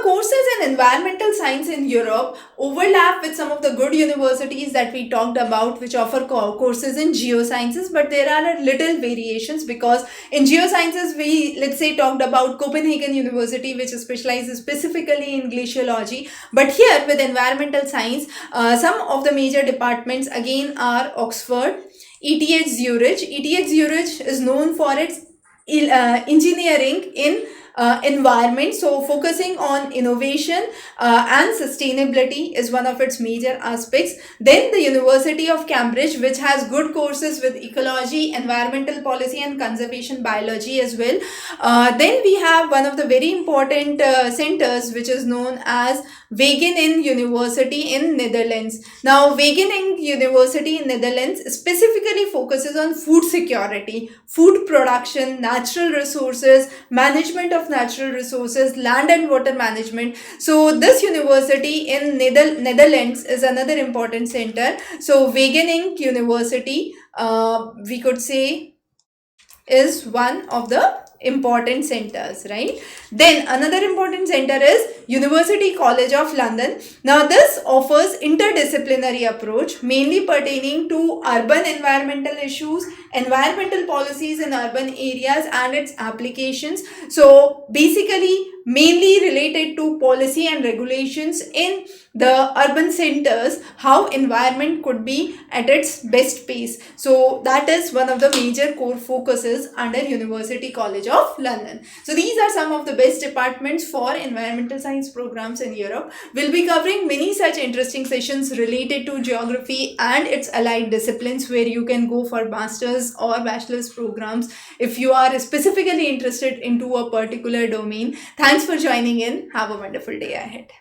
courses in environmental science in Europe overlap with some of the good universities that we talked about, which offer courses in geosciences, but there are a little variations, because in geosciences we, let's say, talked about Copenhagen University, which specializes specifically in glaciology. But here with environmental science, some of the major departments again are Oxford, ETH Zurich. ETH Zurich is known for its engineering in environment, so focusing on innovation and sustainability is one of its major aspects. Then the University of Cambridge, which has good courses with ecology, environmental policy and conservation biology as well. Then we have one of the very important centers, which is known as Wageningen University in Netherlands. Now Wageningen University in Netherlands specifically focuses on food security, food production, natural resources, management of natural resources, land and water management. So this university in Netherlands is another important center. So Wageningen University, we could say, is one of the important centers, right? Then another important center is University College of London. Now this offers interdisciplinary approach mainly pertaining to urban environmental issues, environmental policies in urban areas and its applications. So basically mainly related to policy and regulations in the urban centers, how environment could be at its best pace. So that is one of the major core focuses under University College of London. So these are some of the best departments for environmental science programs in Europe. We'll be covering many such interesting sessions related to geography and its allied disciplines, where you can go for master's or bachelor's programs if you are specifically interested into a particular domain. Thanks for joining in. Have a wonderful day ahead.